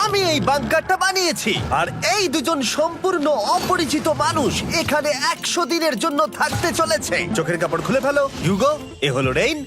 আমি এই বাংকারটা বানিয়েছি আর এই দুজন সম্পূর্ণ অপরিচিত মানুষ এখানে 100 দিনের জন্য থাকতে চলেছে। চোখের কাপড় খুলে ফেলো। হিউগো, এ হলো রেইন,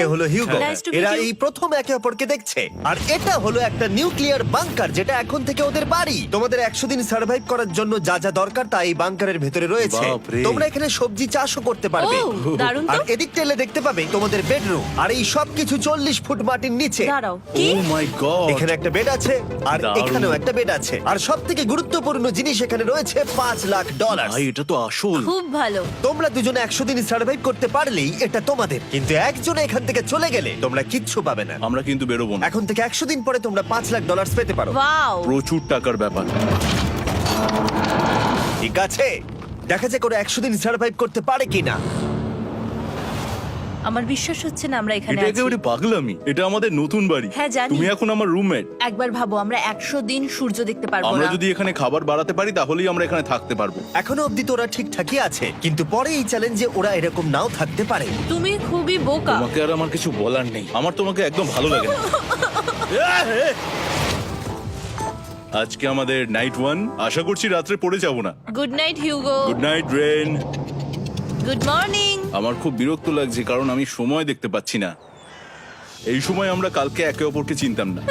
এ হলো হিউগো। Nice to meet এরা you. এই প্রথম একে অপরকে দেখছে। আর এটা হলো একটা নিউক্লিয়ার বাংকার যেটা এখন থেকে ওদের বাড়ি। তোমাদের 100 দিন সার্ভাইভ করার জন্য যা যা দরকার তা এই বাংকারের ভেতরে রয়েছে। বাপরে। তোমরা এখানে সবজি চাষও করতে পারবে। ও, দারুণ তো। আর এদিক টেলে দেখতে পাবে তোমাদের বেডরুম। আর এই সবকিছু 40 ফুট মাটির নিচে। দাঁড়াও, কি? ও মাই গড, এখানে একটা বেড আছে আর দারুণ। এখানেও একটা বেড আছে। আর সবথেকে গুরুত্বপূর্ণ জিনিস এখানে রয়েছে $5,00,000। ভাই এটা তো আসল। খুব ভালো। তোমরা দুজনে 100 দিন সার্ভাইভ করতে পারলেই এটা তোমাদের, কিন্তু একজন এখান থেকে চলে গেলে তোমরা কিচ্ছু পাবে না। আমরা কিন্তু বেরোবো না, এখন থেকে 100 দিন পরে তোমরা $5,00,000 পেতে পারো। ওয়াও। প্রচুর টাকার ব্যাপার। ঠিক আছে, দেখা যাক ওরা 100 দিন সার্ভাইভ করতে পারে কিনা। আমার বিশ্বাস হচ্ছে না আমরা এখানে এটা আছি। একেবারে পাগলামি। এটা আমাদের নতুন বাড়ি। হ্যাঁ, জানি। তুমি এখন আমার রুমমেট। একবার ভাবো, আমরা 100 দিন সূর্য দেখতে পারবো আমরা না। যদি এখানে খাবার বাড়াতে পারি তাহলেই আমরা এখানে থাকতে পারবো। এখনো অব্দি তো ওরা ঠিকঠাকই আছে, কিন্তু পরে এই চ্যালেঞ্জে ওরা এরকম নাও থাকতে পারে। তুমি খুবই বোকা। তোমাকে আর আমার কিছু বলার নেই, আমার তোমাকে একদম ভালো লাগে না। আজকে আমাদের নাইট 1, আশা করছি রাত্রে পড়ে যাব না। Good night Hugo. Good night Ren. Good morning. আমার খুব বিরক্ত লাগছে কারণ আমি সময় দেখতে পাচ্ছি না। এই সময় আমরা কালকে একে অপরকে চিনতাম না,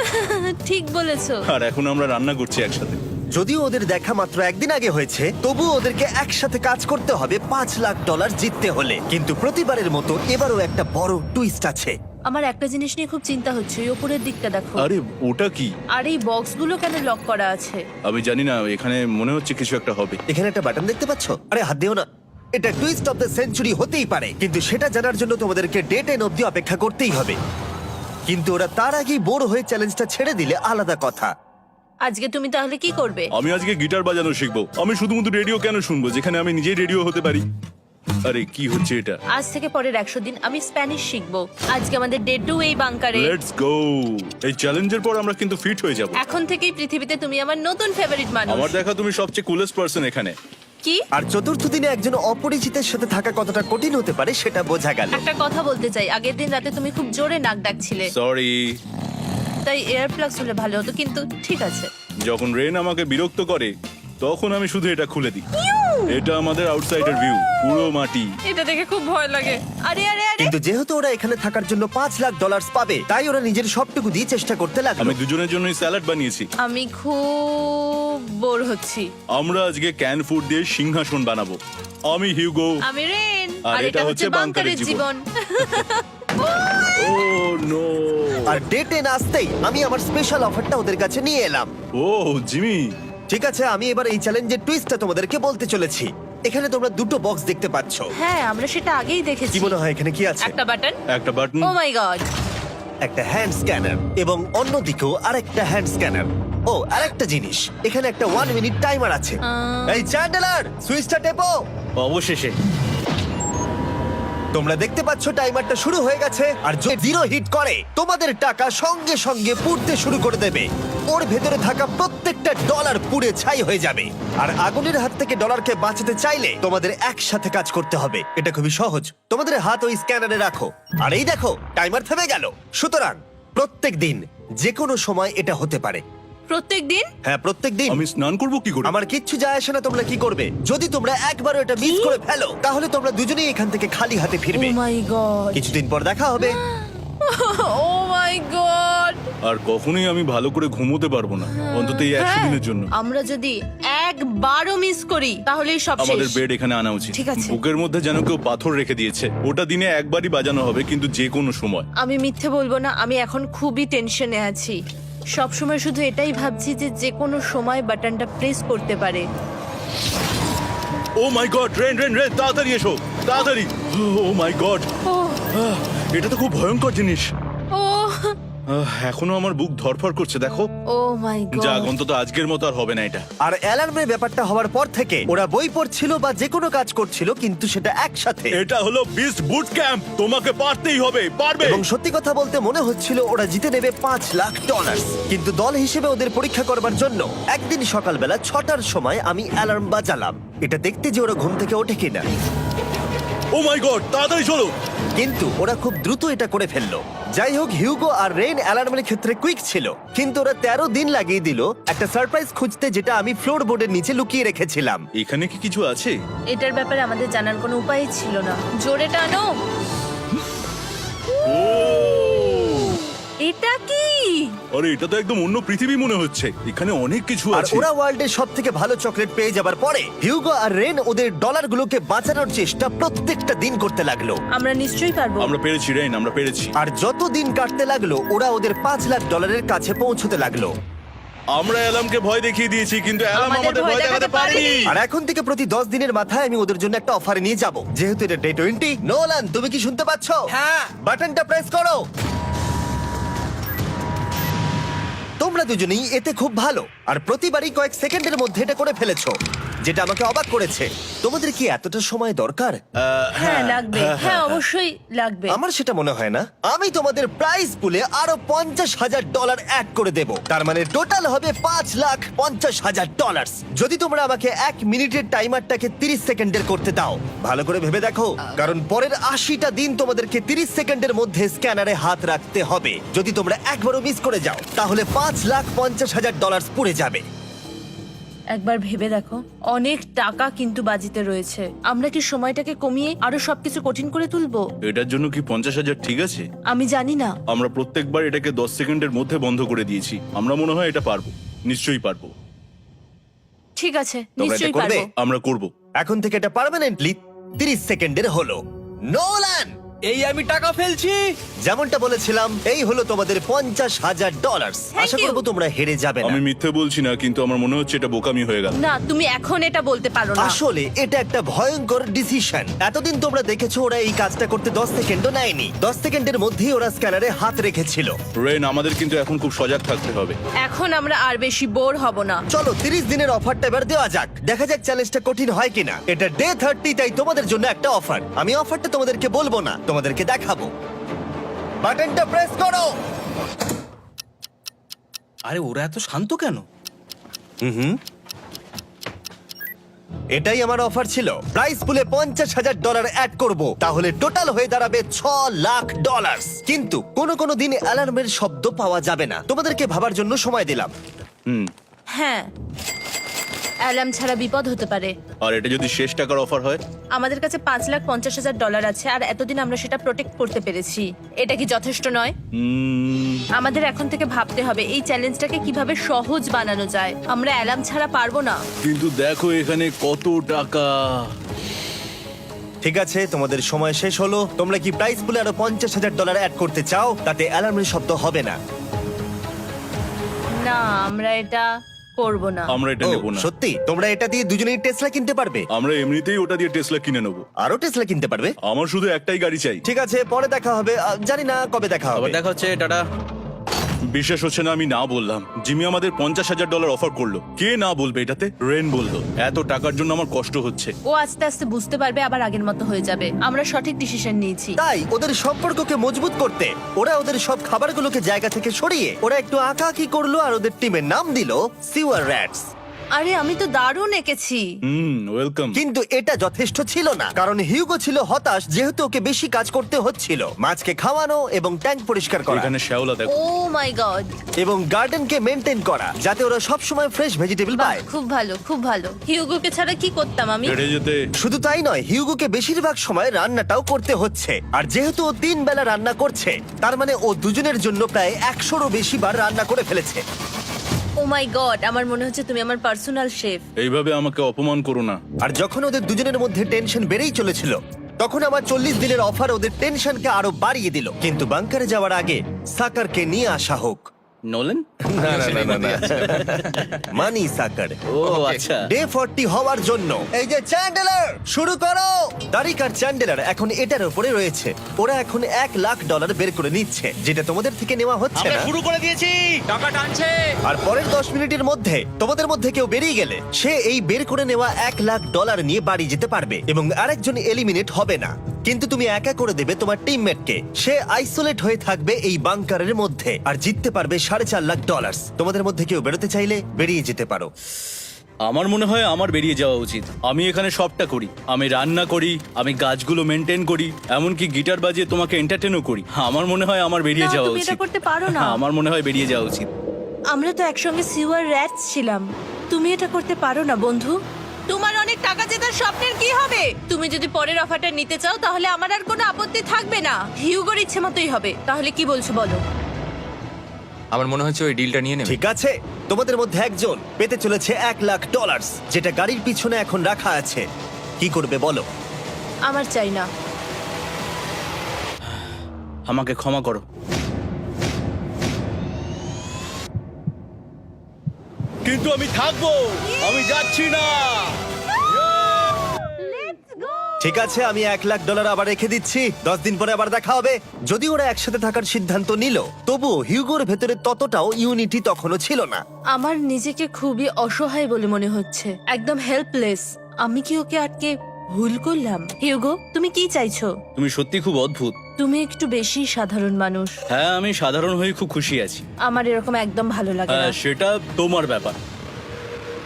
ঠিক বলেছো। আর এখন আমরা রান্না করছি একসাথে। যদিও ওদের দেখা মাত্র একদিন আগে হয়েছে, তবুও ওদেরকে একসাথে কাজ করতে হবে $5,00,000 জিততে হলে। কিন্তু প্রতিবারের মতো এবারও একটা বড় টুইস্ট আছে। আমার একটা জিনিস নিয়ে খুব চিন্তা হচ্ছে, ওই উপরের দিকটা দেখো। আরে ওটা কি? আর এই বক্সগুলো কেন লক করা আছে? আমি জানি না, এখানে মনে হচ্ছে কিছু একটা হবে। এখানে একটা বাটন দেখতে পাচ্ছ? আরে হাত দিও না। এটা টুইস্ট অফ দ্য সেঞ্চুরি হতেই পারে, কিন্তু সেটা জানার জন্য তোমাদেরকে ডে 10 অব্দি অপেক্ষা করতেই হবে। কিন্তু ওরা তার আগেই বোর হয়ে চ্যালেঞ্জটা ছেড়ে দিলে আলাদা কথা। আজকে তুমি তাহলে কি করবে? আমি আজকে গিটার বাজানো শিখবো। আমি শুধুমাত্র রেডিও কেন শুনবো যেখানে আমি নিজেই রেডিও হতে পারি? আরে কি হচ্ছে এটা? আজ থেকে পরের 100 দিন আমি স্প্যানিশ শিখবো। আজকে আমাদের ডে 2 এই বাংকারে। Let's go. এই চ্যালেঞ্জের পর আমরা কিন্তু ফিট হয়ে যাব। এখন থেকেই পৃথিবীতে তুমি আমার নতুন ফেভারিট মানুষ। আমার দেখা তুমি সবচেয়ে কুলেস্ট পারসন এখানে। কি? আর চতুর্থ দিনে একজন অপরিচিতের সাথে থাকা কতটা কঠিন হতে পারে সেটা বোঝা গেল। একটা কথা বলতে চাই, আগের দিন রাতে তুমি খুব জোরে নাক ডাকছিলে, সরি। তাই এয়ার প্লাগস হলে ভালো হতো, কিন্তু ঠিক আছে। যখন রেন আমাকে বিরক্ত করে তখন আমি শুধু এটা খুলে দিই। এটা আমাদের আউটসাইডার ভিউ, পুরো মাটি। এটা দেখে খুব ভয় লাগে। আরে আরে আরে, কিন্তু যেহেতু ওরা এখানে থাকার জন্য $5,00,000 পাবে, তাই ওরা নিজের সবটুকু দিয়ে চেষ্টা করতে লাগলো। আমি দুজনের জন্যই স্যালাড বানিয়েছি। আমি খুব বোর হচ্ছি। আমরা আজকে ক্যান ফুড দিয়ে সিংহাসন বানাবো। আমি হিউগো। আমি রেন, আর আর এটা এটা হচ্ছে হচ্ছে বাংকারের বাংকারের জীবন। ও নো। আর ডে 10 আসতেই আমি আমার স্পেশাল অফারটা ওদের কাছে নিয়ে এলাম। ও জিমি। ঠিক আছে, আমি এবার এই চ্যালেঞ্জের টুইস্টটা তোমাদেরকে বলতে চলেছি। এখানে তোমরা দুটো বক্স দেখতে পাচ্ছ। হ্যাঁ, আমরা সেটা আগেই দেখেছি। কি মনে হয় এখানে কি আছে? একটা বাটন। একটা বাটন। O my god. একটা হ্যান্ড স্ক্যানার এবং অন্যদিকেও আরেকটা হ্যান্ড স্ক্যানার। ও, আরেকটা জিনিস, এখানে একটা 1 মিনিট টাইমার আছে। এই চ্যান্ডেলার, সুইচটা টেপো। অবশেষে। তোমরা দেখতে পাচ্ছ টাইমারটা শুরু হয়ে গেছে, আর যদি 0 হিট করে তোমাদের টাকা সঙ্গে সঙ্গে পুড়তে শুরু করে দেবে। ওর ভেতরে থাকা প্রত্যেকটা ডলার পুড়ে ছাই হয়ে যাবে। আর আগুনের হাত থেকে ডলারকে বাঁচাতে চাইলে তোমাদের একসাথে কাজ করতে হবে। এটা খুবই সহজ। তোমাদের হাত ওই স্ক্যানারে রাখো, আর এই দেখো টাইমার থেমে গেল। সুতরাং প্রত্যেক দিন যে কোনো সময় এটা হতে পারে। প্রত্যেক দিন? হ্যাঁ, প্রত্যেক দিন। আমি স্নান করব কি করে? আমার কিচ্ছু যায় আসে না তোমরা কি করবে। যদি তোমরা একবারও এটা মিস করে ফেলো, তাহলে তোমরা দুজনেই এখান থেকে খালি হাতে ও ফিরবে। মাই গড। কিছুদিন পর দেখা হবে। ও মাই গড। আর কখনোই আমি ভালো করে ঘুমোতে পারবো না, অন্তত এই 100 দিনের জন্য। আমরা যদি একবারও মিস করি তাহলেই সব আমাদের শেষ। বেড এখানে আনা উচিত। ঠিক আছে। বুকের মধ্যে যেন কেউ পাথর রেখে দিয়েছে। ওটা দিনে একবারই বাজানো হবে, কিন্তু যে কোনো সময়। আমি মিথ্যে বলবো না, আমি এখন খুবই টেনশনে আছি। সব সময় শুধু এটাই ভাবছি যে যে কোনো সময় বাটনটা প্রেস করতে পারে। ও my god, rain rain rain, তাড়াতাড়ি এসো, তাড়াতাড়ি। ও মাই গড, ও এটা তো খুব ভয়ঙ্কর জিনিস। ও এখনো আমার বুক ধরফর করছে, দেখো। ও মাই গড। যাক, অন্তত আজকের মতো আর হবে না এটা। আর অ্যালার্মের ব্যাপারটা হওয়ার পর থেকে ওরা বই পড়ছিল বা যে কোনো কাজ করছিল, কিন্তু সেটা একসাথে। এটা হলো বিস্ট বুট ক্যাম্প, তোমাকে পারতেই হবে, পারবে। এবং সত্যি কথা বলতে মনে হচ্ছিল ওরা জিতে নেবে $5,00,000। কিন্তু দল হিসেবে ওদের পরীক্ষা করবার জন্য একদিন সকালবেলা 6টার সময় আমি অ্যালার্ম বাজালাম, এটা দেখতে যে ওরা ঘুম থেকে ওঠে কিনা। ও মাই গড, তাড়াতাড়ি চলো। কিন্তু ওরা খুব দ্রুত এটা করে ফেললো। যাই হোক, হিউগো আর রেইন অ্যালার্মের ক্ষেত্রে কুইক ছিল, কিন্তু ওরা 13 দিন লাগিয়ে দিল একটা সারপ্রাইজ খুঁজতে, যেটা আমি ফ্লোর বোর্ডের নিচে লুকিয়ে রেখেছিলাম। এখানে কি কিছু আছে? এটার ব্যাপারে আমাদের জানার কোনো উপায় ছিল না। জোরে টানো। ও এটা কি? আরে এটা তো একদম অন্য পৃথিবী মনে হচ্ছে। এখানে অনেক কিছু আর আছে। ওরা ওয়ার্ল্ডের সব থেকে ভালো চকলেট পেয়ে যাবার পরে হিউগো আর রেন ওদের ডলারগুলোকে বাঁচানোর চেষ্টা প্রত্যেকটা দিন করতে লাগলো। আমরা নিশ্চয়ই পারবো। আমরা পেরেছি রেইন, আমরা পেরেছি। আর যত দিন কাটতে লাগলো ওরা ওদের $5,00,000 কাছে পৌঁছতে লাগলো। আমরা অ্যালামকে ভয় দেখিয়ে দিয়েছি, কিন্তু অ্যালাম আমাদের আমাদের ভয় ভয় দেখাতে দেখাতে পারেনি। পারেনি। আর এখন থেকে প্রতি 10 দিনের মাথায় আমি ওদের জন্য একটা অফার নিয়ে যাব, যেহেতু এটা ডে 20। নোলান, তুমি কি শুনতে পাচ্ছ? হ্যাঁ। বাটনটা প্রেস করো। তোমরা দুজনেই এতে খুব ভালো, আর প্রতিবারই কয়েক সেকেন্ডের মধ্যে এটা করে ফেলেছো, যেটা আমাকে অবাক করেছে। তোমাদের কি এতটা সময় দরকার? হ্যাঁ লাগবে, হ্যাঁ অবশ্যই লাগবে। আমার সেটা মনে হয় না। আমি তোমাদের প্রাইস পুলে আরো $50,000 অ্যাড করে দেব, তার মানে টোটাল হবে $5,50,000। যদি তোমরা আমাকে 1 মিনিটের টাইমারটাকে 30 সেকেন্ডের করতে দাও। ভালো করে ভেবে দেখো, কারণ পরের 80টা দিন তোমাদেরকে 30 সেকেন্ডের মধ্যে স্ক্যানারে হাত রাখতে হবে। যদি তোমরা একবারও মিস করে যাও, তাহলে $5,50,000 পুড়ে যাবে। একবার ভেবে দেখো, অনেক টাকা কিন্তু বাজিতে রয়েছে। আমরা কি সময়টাকে কমিয়ে আরো সবকিছু কঠিন করে তুলবো? এটার জন্য কি 50,000 ঠিক আছে? আমি জানি না। আমরা প্রত্যেকবার এটাকে 10 সেকেন্ডের মধ্যে বন্ধ করে দিয়েছি। আমরা মনে হয় এটা পারবো, নিশ্চয়ই পারবো। ঠিক আছে, তোমরা এটা নিশ্চয়ই করবে? পারবো। আমরা করব। এখন থেকে এটা পার্মানেন্টলি 30 সেকেন্ডের হলো। নোলান, এই আমি টাকা ফেলছি। যেমনটা বলেছিলাম, এই হলো তোমাদের $50,000। Thank Asha you. করবো তোমরা হেরে যাবে না। আমি মিথ্যে বলছি না, কিন্তু আমার মনে হচ্ছে এটা বোকামি হয়ে গেল। না, তুমি এখন এটা বলতে পারো না। আসলে এটা একটা ভয়ঙ্কর ডিসিশন। এতদিন তোমরা দেখেছো ওরা এই কাজটা করতে 10 সেকেন্ডও নেয়নি। 10 সেকেন্ডের মধ্যেই ওরা স্ক্যানারে হাত রেখেছিল। রেন, আমাদের কিন্তু এখন খুব সজাগ থাকতে হবে। এখন আমরা আর বেশি বোর হব না। চলো 30 দিনের অফারটা এবার দেওয়া যাক, দেখা যাক চ্যালেঞ্জটা কঠিন হয় কিনা। এটা ডে 30, তাই তোমাদের জন্য একটা অফার। আমি অফারটা তোমাদেরকে বলবো না, তোমাদেরকে দেখাবো। বাটনটা প্রেস করো। আরে ওরা এত শান্ত কেন? এটাই আমার অফার ছিল। প্রাইস পুলে $50,000 অ্যাড করব, তাহলে টোটাল হয়ে দাঁড়াবে $6,00,000। কিন্তু কোনো দিন অ্যালার্মের শব্দ পাওয়া যাবে না। তোমাদেরকে ভাবার জন্য সময় দিলাম। হ্যাঁ, অ্যালার্ম ছাড়া বিপদ হতে পারে। আর এটা যদি শেষ টাকার অফার হয়? আমাদের কাছে $5,50,000 আছে, আর এতদিন আমরা সেটা প্রোটেক্ট করতে পেরেছি। এটা কি যথেষ্ট নয়? আমাদের এখন থেকে ভাবতে হবে এই চ্যালেঞ্জটাকে কিভাবে সহজ বানানো যায়। আমরা অ্যালার্ম ছাড়া পারবো না। কিন্তু দেখো এখানে কত টাকা। ঠিক আছে, তোমাদের সময় শেষ হলো। তোমরা কি প্রাইস পুলে আরো $50,000 অ্যাড করতে চাও? তাতে অ্যালার্মের শব্দ হবে না। না, আমরা এটা করব না। আমরা এটা ও, নেব না। সত্যি? তোমরা এটা দিয়ে দুজনেই টেসলা কিনতে পারবে? আমরা এমনিতেই ওটা দিয়ে টেসলা কিনে নেব। আরো টেসলা কিনতে পারবে? আমার শুধু একটাই গাড়ি চাই। ঠিক আছে, পরে দেখা হবে। জানি না কবে দেখা আবার হবে। দেখা হচ্ছে, টাটা। বিশ্বাস হচ্ছে না আমি না বললাম। জিমি আমাদের $50,000 অফার করলো। কে না বলবে এটাতে? রেন বললো। এত টাকার জন্য আমার কষ্ট হচ্ছে। ও আস্তে আস্তে বুঝতে পারবে, আবার আগের মতো হয়ে যাবে। আমরা সঠিক ডিসিশন নিয়েছি। তাই ওদের সম্পর্ককে মজবুত করতে ওরা ওদের সব খাবারগুলোকে জায়গা থেকে সরিয়ে ওরা একটু আঁকাআঁকি করলো, আর ওদের টিমের নাম দিল সিওয়ার র্যাটস। আরে আমি তো দারুণ এঁকেছি। ওয়েলকাম। কিন্তু এটা যথেষ্ট ছিল না, কারণ হিউগো ছিল হতাশ, যেহেতু ওকে বেশি কাজ করতে হচ্ছিল। মাছকে খাওয়ানো এবং ট্যাঙ্ক পরিষ্কার করা এখানে শ্যাওলা দেখো। ও মাই গড, এবং গার্ডেনকে মেনটেন করা, যাতে ওরা সব সময় ফ্রেশ ভেজিটেবল পায়। খুব ভালো, খুব ভালো। হিউগোকে ছাড়া কি করতাম আমি? হেরে যেতে। শুধু তাই নয়, হিউগোকে বেশিরভাগ সময় রান্নাটাও করতে হচ্ছে। আর যেহেতু ও 3 বেলা রান্না করছে, তার মানে ও দুজনের জন্য প্রায় 100রও বেশি বার রান্না করে ফেলেছে। ও মাই গড, আমার মনে হচ্ছে তুমি আমার পার্সোনাল শেফ। এইভাবে আমাকে অপমান করো না। আর যখন ওদের দুজনের মধ্যে টেনশন বেড়েই চলেছিল, তখন আমার 40 দিনের অফার ওদের টেনশনকে আরো বাড়িয়ে দিল। কিন্তু বাংকারে যাওয়ার আগে সাকারকে নিয়ে আসা হোক। নোলেন? মানি সাকার। ও আচ্ছা। ডে 40 হওয়ার জন্য এই যে চ্যান্ডেলার শুরু করো। তারিক আর চ্যান্ডেলার এখন এটার উপরে রয়েছে। ওরা এখন $1,00,000 বের করে নিচ্ছে, যেটা তোমাদের থেকে নেওয়া হচ্ছে আমরা না। শুরু করে দিয়েছি, টাকা টানছে। আর পরের 10 মিনিটের মধ্যে তোমাদের মধ্যে কেউ বেরিয়ে গেলে সে এই বের করে নেওয়া $1,00,000 নিয়ে বাড়ি যেতে পারবে, এবং আরেকজন এলিমিনেট হবে না। কিন্তু তুমি একা করে দেবে তোমার টিমমেটকে। সে আইসোলেট হয়ে থাকবে এই বাংকারের মধ্যে, আর জিততে পারবে $4.5 লাখ। তোমাদের মধ্যে কেউ বেরোতে চাইলে বেরিয়ে যেতে পারো। আমার মনে হয় আমার বেরিয়ে যাওয়া উচিত। আমি এখানে সবটা করি, আমি রান্না করি, আমি গাছগুলো মেনটেন করি, এমনকি গিটার বাজিয়ে তোমাকে এন্টারটেনও করি। আমার মনে হয় আমার বেরিয়ে না, যাওয়া তুমি এটা উচিত। করতে পারো না। আমার মনে হয় বেরিয়ে যাওয়া উচিত। আমরা তো একসঙ্গে সিওয়ার র্যাটস ছিলাম। তুমি এটা করতে পারো না বন্ধু। তোমার অনেক টাকা জেতার স্বপ্নের কি হবে? তুমি যদি পরের অফারটা নিতে চাও তাহলে আমার আর কোনো আপত্তি থাকবে না। হিউগোর ইচ্ছে মতোই হবে। তাহলে কি বলছো বলো? আমার মনে হচ্ছে ওই ডিলটা নিয়ে নেবে। ঠিক আছে, তোমাদের মধ্যে একজন পেতে চলেছে $1,00,000, যেটা গাড়ির পিছনে এখন রাখা আছে। কি করবে বলো? আমার চাই না। আমাকে ক্ষমা করো। কিন্তু আমি থাকবো, আমি যাচ্ছি না। ঠিক আছে, আমি $1,00,000 আবার রেখে দিচ্ছি। 10 দিন পরে আবার দেখা হবে। যদি ওরা একসাথে থাকার সিদ্ধান্ত নিল, তবুও হিউগোর ভেতরে ততটাও ইউনিটি তখনও ছিল না। আমার নিজেকে খুবই অসহায় বলে মনে হচ্ছে, একদম হেল্পলেস। আমি কি ওকে আটকে ভুল করলাম? হিউগো, তুমি কি চাইছো? তুমি সত্যি খুব অদ্ভুত। তুমি একটু বেশি সাধারণ মানুষ। হ্যাঁ, আমি সাধারণ হয়ে খুব খুশি আছি। আমার এরকম একদম ভালো লাগে না। হ্যাঁ, সেটা তোমার ব্যাপার।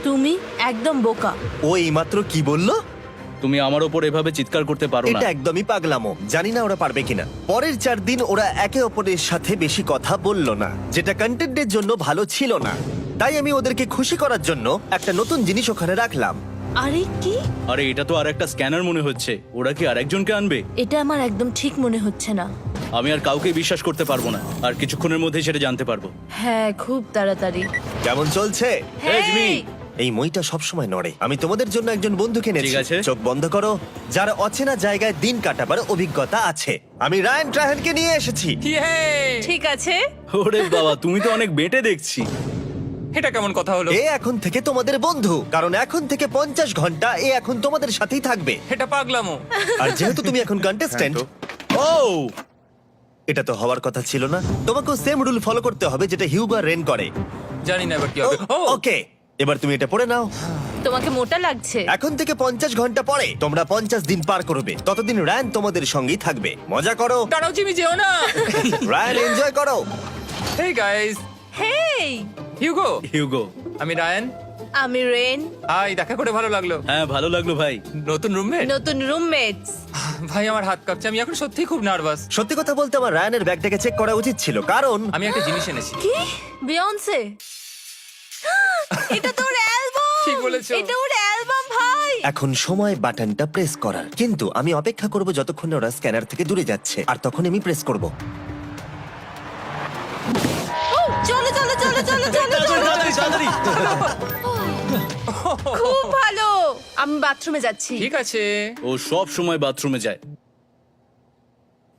তুমি একদম বোকা। ও এইমাত্র কি বললো? তুমি আমার ওপর এভাবে চিৎকার করতে পারো না। এটা একদমই পাগলামো। জানি না ওরা পারবে কিনা। পরের 4 দিন ওরা একে অপরের সাথে বেশি কথা বলল না, যেটা কন্টেন্টের জন্য ভালো ছিল না। তাই আমি ওদেরকে খুশি করার জন্য একটা নতুন জিনিস ওখানে রাখলাম। আরে কি? আরে এটা তো আর একটা স্ক্যানার মনে হচ্ছে। ওরা কি আরেকজনকে আনবে? এটা আমার একদম ঠিক মনে হচ্ছে না। আমি আর কাউকে বিশ্বাস করতে পারবো না। আর কিছুক্ষণের মধ্যেই সেটা জানতে পারবো। হ্যাঁ, খুব তাড়াতাড়ি। কেমন চলছে? এই জিমি। এই মইটা সবসময় নড়ে। আমি তোমাদের জন্য একজন বন্ধুকে এনেছি। ঠিক আছে। চোখ বন্ধ করো। যার অচেনা জায়গায় দিন কাটাবার অভিজ্ঞতা আছে। আমি রায়ান ট্রাহেনকে নিয়ে এসেছি। ইয়ে! ঠিক আছে। ওরে বাবা, তুমি তো অনেক বেটে দেখছি। এটা কেমন কথা হলো? এ এখন থেকে তোমাদের বন্ধু, কারণ এখন থেকে 50 ঘন্টা এ এখন তোমাদের সাথেই থাকবে। এটা পাগলামো। আর যেহেতু তুমি এখন কন্টেস্ট্যান্ট, ও এটা তো হওয়ার কথা ছিল না। তোমাকেও সেম রুল ফলো করতে হবে যেটা হিউগো আর রেন করে। জানি না এবার কি হবে। ও ওকে, এবার তুমি এটা পড়ে নাও। তোমাকে মোটা লাগছে। এখন থেকে 50 ঘন্টা পরে তোমরা 50 দিন পার করবে। ততদিন রায়ান তোমাদের সঙ্গেই থাকবে। মজা করো, দাঁড়াও জিমি, যেও না। রায়ান এনজয় করো। হেই গাইস, হেই, হিউগো। হিউগো। আমি রায়ান। আমি রেন। হাই, দেখা করে ভালো লাগলো। হ্যাঁ, ভালো লাগলো ভাই। নতুন রুমমেট। নতুন রুমমেটস। ভাই আমার হাত কাঁপছে, আমি এখন সত্যিই খুব নার্ভাস। সত্যি কথা বলতে আমার রায়ানের ব্যাগটাকে চেক করা উচিত ছিল, কারণ আমি একটা জিনিস এনেছি। কি? বিয়ন্সে? এটা তোর অ্যালবাম। ঠিক বলেছো। এটা ওর অ্যালবাম ভাই। এখন সময় বাটনটা প্রেস করার। কিন্তু আমি অপেক্ষা করব যতক্ষণ না ওরা স্ক্যানার থেকে দূরে যাচ্ছে, আর তখন আমি প্রেস করব। ও, চলো চলো চলো চলো চলো চলো। তাড়াতাড়ি। খুব ভালো। আমি বাথরুমে যাচ্ছি। ঠিক আছে। ও সব সময় বাথরুমে যায়।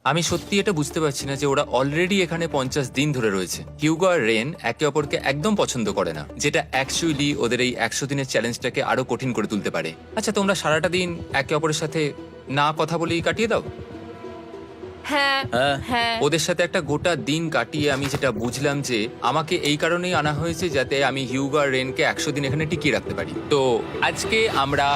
আমি সত্যি এটা বুঝতে পারছি না যে ওরা অলরেডি এখানে 50 দিন ধরে রয়েছে। হিউগো আর রেন একে অপরকে একদম পছন্দ করে না, যেটা অ্যাকচুয়ালি ওদের এই 100 দিনের চ্যালেঞ্জটাকে আরো কঠিন করে তুলতে পারে। আচ্ছা, তোমরা সারাটা দিন একে অপরের সাথে না কথা বলেই কাটিয়ে দাও? হ্যাঁ হ্যাঁ। হ্যাঁ। ওদের সাথে একটা গোটা দিন কাটিয়ে আমি যেটা বুঝলাম যে আমাকে এই কারণেই আনা হয়েছে যাতে আমি হিউগো আর রেনকে 100 দিন এখানে টিকিয়ে রাখতে পারি। তো আজকে আমরা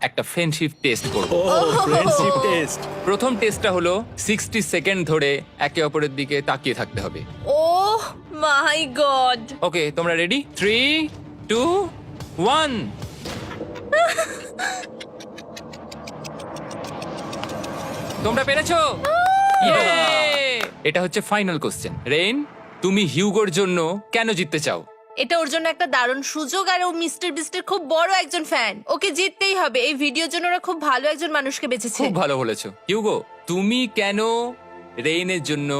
একটা ফ্রেন্ডশিপ টেস্ট করব। ও ফ্রেন্ডশিপ টেস্ট। প্রথম টেস্টটা হলো 60 সেকেন্ড ধরে একে অপরের দিকে তাকিয়ে থাকতে হবে। ওহ মাই গড। ওকে, তোমরা রেডি? 3, 2, 1। তোমরা পেরেছো? Yay! এটা হচ্ছে ফাইনাল কোশ্চেন। রেইন, তুমি হিউগোর জন্য কেন জিততে চাও? এটা ওর জন্য একটা দারুণ সুযোগ, আর ও মিস্টার বিস্টের খুব বড় একজন ফ্যান। ওকে জিততেই হবে। এই ভিডিওর জন্য ওরা খুব ভালো একজন মানুষকে বেঁচেছে। খুব ভালো বলেছো। হিউগো, তুমি কেন রেইনের জন্য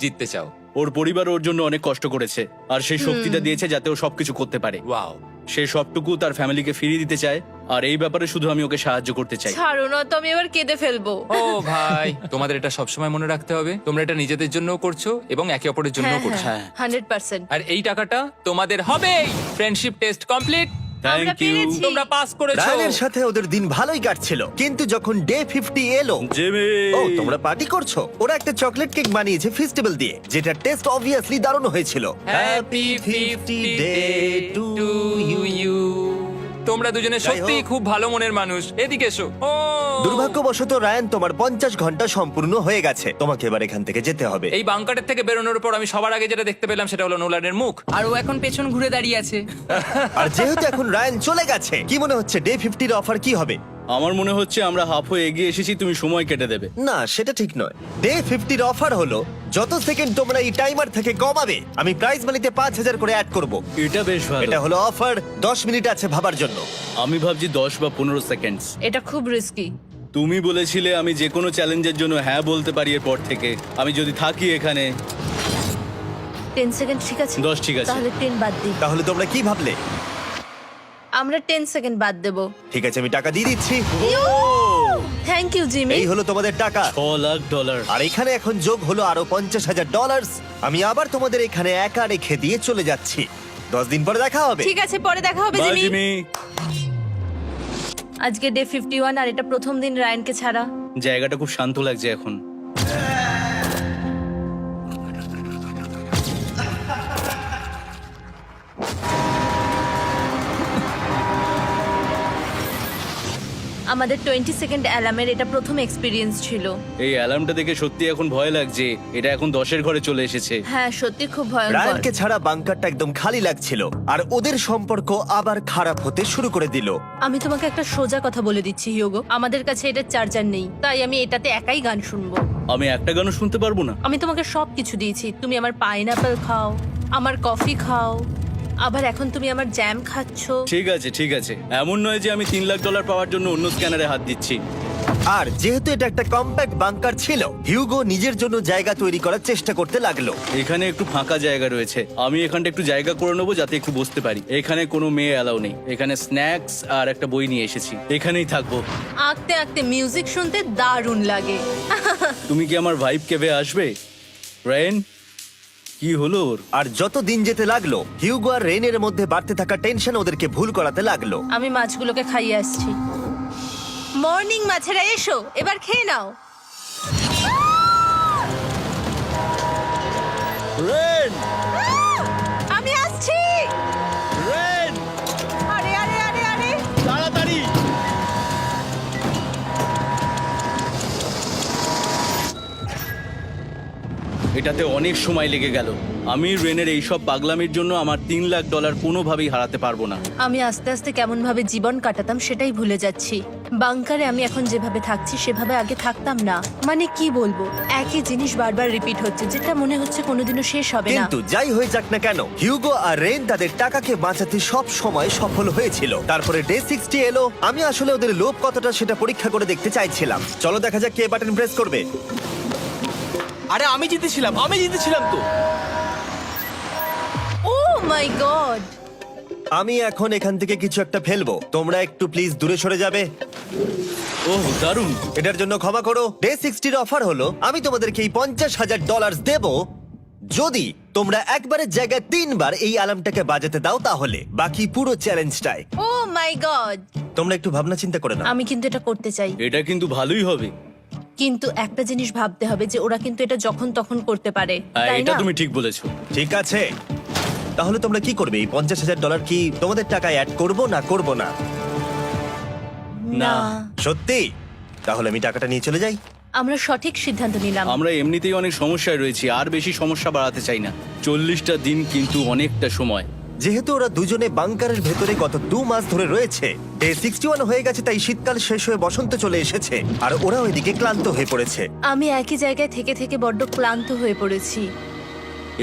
জিততে চাও? ওর পরিবার ওর জন্য অনেক কষ্ট করেছে, আর সেই শক্তিটা দিয়েছে যাতে ও সবকিছু করতে পারে। ওয়াও। সে সবটুকু তার ফ্যামিলিকে ফিরিয়ে দিতে চায়, আর এই ব্যাপারে শুধু আমি ওকে সাহায্য করতে চাই। ছাড়ো না তো, আমি এবার কেঁদে ফেলবো। ও ভাই, তোমাদের এটা সবসময় মনে রাখতে হবে। তোমরা এটা নিজেদের জন্য করছো এবং একে অপরের জন্য করছো। হ্যাঁ। 100%। আর এই টাকাটা তোমাদের হবেই। Friendship test complete. আমরা থ্যাংক ইউ পেরেছি। তোমরা পাস করেছো। রায়ানের সাথে ওদের দিন ভালোই কাটছিল, কিন্তু যখন ডে 50 এলো, জিমি। ও তোমরা পার্টি করছো। ওরা একটা চকলেট কেক বানিয়েছে ফেস্টিভ্যাল দিয়ে, যেটা টেস্ট অবভিয়াসলি দারুণ হয়েছিল। Happy 50 day to you. তোমরা দুজনে যাই সত্যিই হোক। খুব ভালো মনের মানুষ, এদিকে এসো। ও দুর্ভাগ্যবশত রায়ান, তোমার 50 ঘন্টা সম্পূর্ণ হয়ে গেছে। তোমাকে এবার এখান থেকে যেতে হবে। এই বাংকারের থেকে বেরোনোর পর আমি সবার আগে যেটা দেখতে পেলাম সেটা হলো নোলানের মুখ। আর ও এখন পেছন ঘুরে দাঁড়িয়ে আছে। আর যেহেতু এখন রায়ান চলে গেছে, কি মনে হচ্ছে ডে 50 এর অফার কি হবে? আমার মনে হচ্ছে আমরা হাফ হয়ে এগিয়ে এসেছি, তুমি সময় কেটে দেবে। না, সেটা ঠিক নয়। ডে 50 এর অফার হলো যত সেকেন্ড তোমরা এই টাইমার থেকে কমাবে, আমি প্রাইজ মানিতে 5000 করে অ্যাড করব। এটা বেশ ভালো। এটা হলো অফার। 10 মিনিট আছে ভাবার জন্য। আমি ভাবছি 10 বা 15 সেকেন্ডস। এটা খুব রিস্কি। তুমি বলেছিলে আমি যে কোনো চ্যালেঞ্জের জন্য হ্যাঁ বলতে পারি এরপর থেকে। আমি যদি থাকি এখানে 10 সেকেন্ড ঠিক আছে? 10 ঠিক আছে। তাহলে 10 বাদ দিই। তাহলে তোমরা কি ভাবলে? আমরা 10 সেকেন্ড বাদ দেব। ঠিক আছে, আমি টাকা দিয়ে দিচ্ছি। Thank you Jimmy. এই হলো তোমাদের টাকা। $6,00,000। আর এখানে এখন যোগ হলো আরো $50,000। আমি আবার তোমাদের এখানে একা রেখে দিয়ে চলে যাচ্ছি। 10 দিন পরে দেখা হবে। ঠিক আছে, পরে দেখা হবে বাই জিমি। জিমি। আজকে ডে 51 আর এটা প্রথম দিন রায়ানকে ছাড়া। জায়গাটা খুব শান্ত লাগছে এখন। আমাদের 20 সেকেন্ড অ্যালার্মের এটা প্রথম এক্সপিরিয়েন্স ছিল। এই অ্যালার্মটা দেখে সত্যি এখন ভয় লাগছে। এটা এখন 10-এর ঘরে চলে এসেছে। হ্যাঁ, সত্যি খুব ভয়ঙ্কর। রায়ানকে ছাড়া বাংকারটা একদম খালি লাগছিল, আর ওদের সম্পর্ক আবার খারাপ হতে শুরু করে দিল। আমি তোমাকে একটা সোজা কথা বলে দিচ্ছি হিয়োগো, আমাদের কাছে এটা চার্জার নেই, তাই আমি এটাতে একাই গান শুনবো। আমি একটা গানও শুনতে পারবো না। আমি তোমাকে সব কিছু দিয়েছি, তুমি আমার পাইনাপেল খাও, আমার কফি খাও, আবার এখন তুমি আমার জ্যাম খাচ্ছো। ঠিক আছে ঠিক আছে, এমন নয় যে আমি $3,00,000 পাওয়ার জন্য অন্য স্ক্যানারে হাত দিচ্ছি। আর যেহেতু এটা একটা কম্প্যাক্ট বাংকার ছিল, হিউগো নিজের জন্য জায়গা তৈরি করার চেষ্টা করতে লাগলো। এখানে একটু ফাঁকা জায়গা রয়েছে, আমি এখানটা একটু জায়গা করে নেবো যাতে একটু বসতে পারি। এখানে কোনো মেয়ে অ্যালাউ নেই। এখানে স্ন্যাক্স আর একটা বই নিয়ে এসেছি, এখানেই থাকবো। আঁকতে আঁকতে মিউজিক শুনতে দারুণ লাগে। তুমি কি আমার ভাইব কেভে আসবে? রেন, কি হলো ওর? আর যত দিন যেতে লাগলো, হিউগো আর রেনের মধ্যে বাড়তে থাকা টেনশন ওদেরকে ভুল করাতে লাগলো। আমি মাছগুলোকে খাইয়ে আসছি। মর্নিং মাছেরা, এসো এবার খেয়ে নাও। রেন, আমি আসছি। রেন, আরে আরে আরে আরে, তাড়াতাড়ি। এটাতে অনেক সময় লেগে গেল। আমি রেনের এইসব পাগলামির জন্য আমার $3,00,000 কোনোভাবেই হারাতে পারবো না। আমি আস্তে আস্তে কেমন ভাবে জীবন কাটাতাম সেটাই ভুলে যাচ্ছি। বাংকারে আমি এখন যেভাবে থাকছি সেভাবে আগে থাকতাম না। মানে কি বলবো, একই জিনিস বারবার রিপিট হচ্ছে, যেটা মনে হচ্ছে কোনোদিনও শেষ হবে না। কিন্তু যাই হয়ে যাক না কেন, হিউগো আর রেন তাদের টাকাকে বাঁচাতে সব সময় সফল হয়েছিল। তারপরে ডে 60 এলো। আমি আসলে ওদের লোভ কতটা সেটা পরীক্ষা করে দেখতে চাইছিলাম। চলো দেখা যাক কে বাটন প্রেস করবে। আরে আমি জিতেছিলাম তো। ও মাই গড! আমি এখন এখান থেকে কিছু একটা ফেলবো। তোমরা একটু প্লিজ দূরে সরে যাবে। ওহ দারুণ। এটার জন্য ক্ষমা করো। ডে 60 এর অফার হলো আমি তোমাদেরকে এই $50,000 দেব যদি তোমরা একবারের জায়গায় 3 বার এই অ্যালার্মটাকে বাজাতে দাও, তাহলে বাকি পুরো চ্যালেঞ্জটাই। ও মাই গড! তোমরা একটু ভাবনা চিন্তা করে নাও। আমি কিন্তু এটা করতে চাই, এটা কিন্তু ভালোই হবে। কিন্তু একটা জিনিস ভাবতে হবে যে ওরা কিন্তু এটা যখন তখন করতে পারে, হ্যাঁ, তাই এটা না? তুমি ঠিক বলেছো। ঠিক আছে, তাহলে তোমরা কি করবে? এই $50,000 কি তোমাদের টাকায় অ্যাড করব না করব না? না, সত্যি? তাহলে আমি টাকাটা নিয়ে চলে যাই। আমরা সঠিক সিদ্ধান্ত নিলাম। আমরা এমনিতেই অনেক সমস্যায় রয়েছি, আর বেশি সমস্যা বাড়াতে চাই না। 40টা দিন কিন্তু অনেকটা সময়। যেহেতু ওরা দুজনে বাংকারের ভেতরে গত 2 মাস ধরে রয়েছে, ডে 61 হয়ে গেছে, তাই শীতকাল শেষ হয়ে বসন্ত চলে এসেছে, আর ওরা ওইদিকে ক্লান্ত হয়ে পড়েছে। আমি একই জায়গায় থেকে থেকে বড্ড ক্লান্ত হয়ে পড়েছি।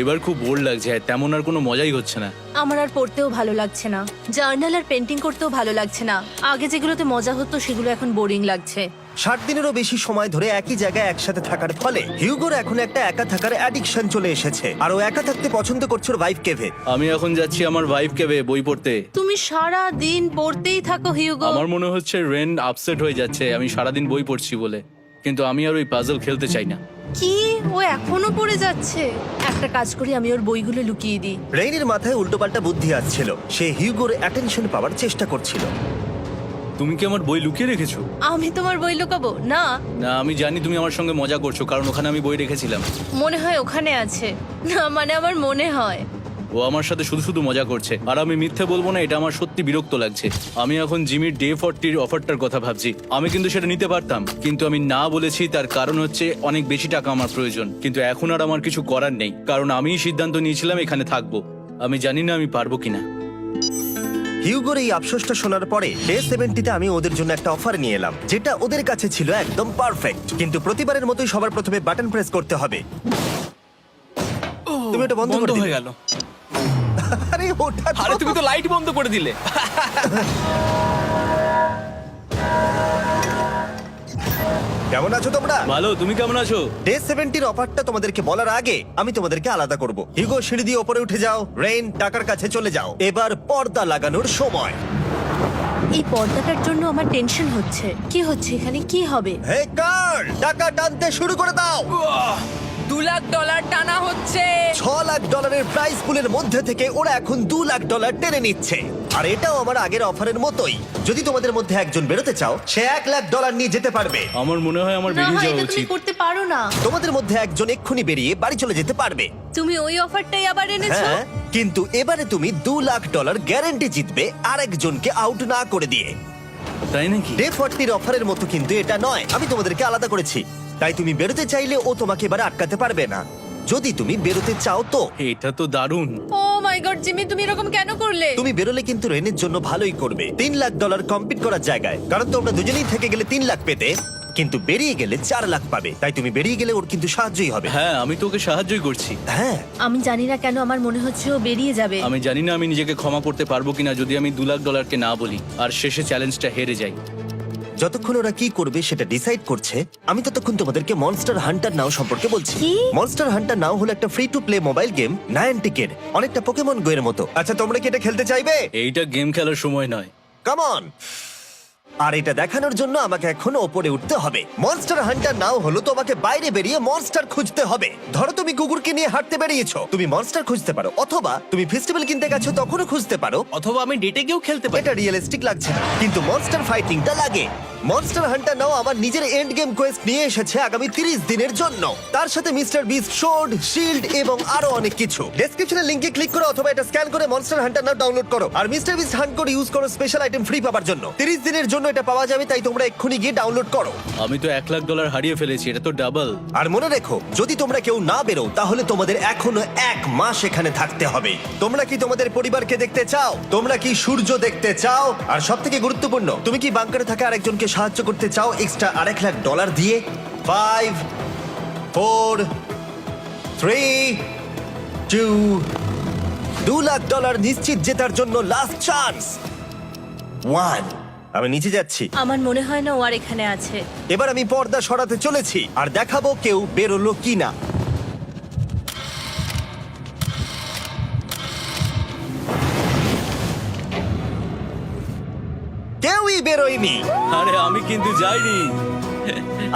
এবার খুব বোর লাগছে, তেমন আর কোনো মজাই হচ্ছে না। আমার আর পড়তেও ভালো লাগছে না, জার্নাল আর পেন্টিং করতেও ভালো লাগছে না। আগে যেগুলোতে মজা হতো সেগুলো এখন বোরিং লাগছে। 60 দিনেরও বেশি সময় ধরে একই জায়গায় একসাথে থাকার ফলে হিউগোর এখন একটা একা থাকার অ্যাডিকশন চলে এসেছে, আর ও একা থাকতে পছন্দ করছে ওর ভাইফ কেভে। আমি এখন যাচ্ছি আমার ওয়াইফ কেভে বই পড়তে। তুমি সারা দিন পড়তেই থাকো হিউগো। আমার মনে হচ্ছে রেন আপসেট হয়ে যাচ্ছে আমি সারাদিন বই পড়ছি বলে, কিন্তু আমি আর ওই পাজল খেলতে চাই না। কি, ও এখনো পড়ে যাচ্ছে? একটা কাজ করি, আমি ওর বইগুলো লুকিয়ে দিই। রেইনের মাথায় উল্টোপাল্টা বুদ্ধি আসছিল। সে হিউগোর অ্যাটেনশন পাওয়ার চেষ্টা করছিল। তুমি কি আমার বই লুকিয়ে রেখেছো? আমি তোমার বই লুকাবো না? না, আমি জানি তুমি আমার সঙ্গে মজা করছো, কারণ ওখানে আমি বই রেখেছিলাম। মনে হয় ওখানে আছে। না মানে আমার মনে হয়। ও আমার সাথে শুধু শুধু মজা করছে, আর আমি মিথ্যে বলবো না, এটা আমার সত্যি বিরক্ত লাগছে। আমি এখন জিমির ডে 40 অফারটার কথা ভাবছি। আমি কিন্তু সেটা নিতে পারতাম, কিন্তু আমি না বলেছি। তার কারণ হচ্ছে অনেক বেশি টাকা আমার প্রয়োজন, কিন্তু এখন আর আমার কিছু করার নেই, কারণ আমিই সিদ্ধান্ত নিয়েছিলাম এখানে থাকবো। আমি জানি না আমি পারবো কিনা। হিউগোর এই আফসোসটা শোনার পরে ডে 70-তে আমি ওদের জন্য একটা অফার নিয়ে এলাম, যেটা ওদের কাছে ছিল একদম পারফেক্ট। কিন্তু প্রতিবারের মতোই সবার প্রথমে বাটন প্রেস করতে হবে। তুমি এটা বন্ধ করে হয়ে দিলে। গেল। আরে ওটা তো- আরে তুমি তো লাইট বন্ধ করে দিলে। কেমন আছো তোমরা? ভালো, তুমি কেমন আছো? ডে 70-র অফারটা তোমাদেরকে বলার আগে আমি তোমাদেরকে আলাদা করব। হিউগো, সিঁড়ি দিয়ে ওপরে উঠে যাও। রেইন, টাকার কাছে চলে যাও। এবার পর্দা লাগানোর সময়। এই পর্দাটার জন্য আমার টেনশন হচ্ছে। কি হচ্ছে এখানে, কি হবে? হে কার্ল, টাকা টানতে শুরু করে দাও। $2,00,000 টানা হচ্ছে। $6,00,000 প্রাইস পুলের মধ্যে থেকে ওরা এখন $2,00,000 টেনে নিচ্ছে। আর এটাও আমার আগের অফারের মতোই। যদি তোমাদের মধ্যে একজন বেরোতে চাও, সে $1,00,000 নিয়ে যেতে পারবে। আমার মনে হয় আমার না, বেরিয়ে এটা যাওয়া তুমি উচিত। করতে পারো না। তোমাদের মধ্যে একজন এক্ষুনি বেরিয়ে বাড়ি চলে যেতে পারবে। তুমি ওই অফারটাই আবার এনেছো। হ্যাঁ, কিন্তু এবারে তুমি $2,00,000 গ্যারান্টি জিতবে আরেকজনকে আউট না করে দিয়ে। তাই নাকি? ডে 40-র অফারের মতো কিন্তু এটা নয়। আমি তোমাদেরকে আলাদা করেছি, তাই তুমি বেরোতে চাইলে ও তোমাকে এবারে আটকাতে পারবে না। যদি তুমি বেরোতে চাও তো। এটা তো দারুণ। ও মাই গড জিমি, তুমি এরকম কেন করলে? তুমি বেরোলে কিন্তু রেনের জন্য ভালোই করবে। $3,00,000 কম্পিট করার জায়গায়, কারণ তোমরা দুজনেই থেকে গেলে 3 লাখ পেতে, কিন্তু বেরিয়ে গেলে 4 লাখ পাবে। তাই তুমি বেরিয়ে গেলে ওর কিন্তু সাহায্যই হবে। হ্যাঁ, আমি তোকে সাহায্যই করছি। হ্যাঁ, আমি জানি না কেন আমার মনে হচ্ছে ও বেরিয়ে যাবে। আমি জানি না আমি নিজেকে ক্ষমা করতে পারবো কিনা যদি আমি $2,00,000 না বলি আর শেষে চ্যালেঞ্জটা হেরে যাই। যতক্ষণ ওরা কি করবে সেটা ডিসাইড করছে, আমি ততক্ষণ তোমাদেরকে মনস্টার হান্টার নাও সম্পর্কে বলছি। কি? মনস্টার হান্টার নাও হলো একটা free to play mobile game, নায়ান্টিকের, অনেকটা পোকেমন গো এর মতো। আচ্ছা, তোমরা কি এটা খেলতে চাইবে? এইটা গেম খেলার সময় নয়। Come on. আর এটা দেখানোর জন্য আমাকে এখন ওপরে উঠতে হবে। মনস্টার হান্টার নাও হলো তোমাকে বাইরে বেরিয়ে মনস্টার খুঁজতে হবে। ধরো তুমি কুকুরকে নিয়ে হাঁটতে বেরিয়েছো, তুমি মনস্টার খুঁজতে পারো, অথবা তুমি ফেস্টিভ্যাল কিনতে গেছো তখনও খুঁজতে পারো। অথবা আমি ডেটে গিয়েও খেলতে পারি। এটা রিয়েলিস্টিক লাগছে না, কিন্তু মনস্টার ফাইটিংটা লাগে। মনস্টার হান্টার নাও আমার নিজের এন্ড গেম কোয়েস্ট নিয়ে এসেছে আগামী 30 দিনের জন্য। তার সাথে মিস্টার বিস্ট সোর্ড, শিল্ড এবং আরো অনেক কিছু। ডেসক্রিপশনের লিংকে ক্লিক করো অথবা এটা স্ক্যান করে মনস্টার হান্টার নাও ডাউনলোড করো। আর Mister Beast hunt code use করো স্পেশাল আইটেম ফ্রি পাওয়ার জন্য। 30 দিনের জন্য এটা পাওয়া যাবে, তাই তোমরা এক্ষুনি গিয়ে ডাউনলোড করো। আমি তো $1,00,000 হারিয়ে ফেলেছি, এটা তো ডাবল। আর মনে রেখো, যদি তোমরা কেউ না বেরো তাহলে তোমাদের এখনো 1 মাস এখানে থাকতে হবে। তোমরা কি তোমাদের পরিবারকে দেখতে চাও? তোমরা কি সূর্য দেখতে চাও? আর সবথেকে গুরুত্বপূর্ণ, তুমি কি বাংকারে থাকা আরেকজনকে সাহায্য করতে চাও এক্সট্রা $1,00,000 দিয়ে? 5 4 3 2 $2,00,000 নিশ্চিত জেতার জন্য লাস্ট চান্স। 1। আমি নিচে যাচ্ছি। আমার মনে হয় না ও আর এখানে আছে। এবার আমি পর্দা সরাতে চলেছি আর দেখাবো কেউ বেরোলো কিনা। কেউই বেরোয়নি। আরে আমি কিন্তু যাইনি।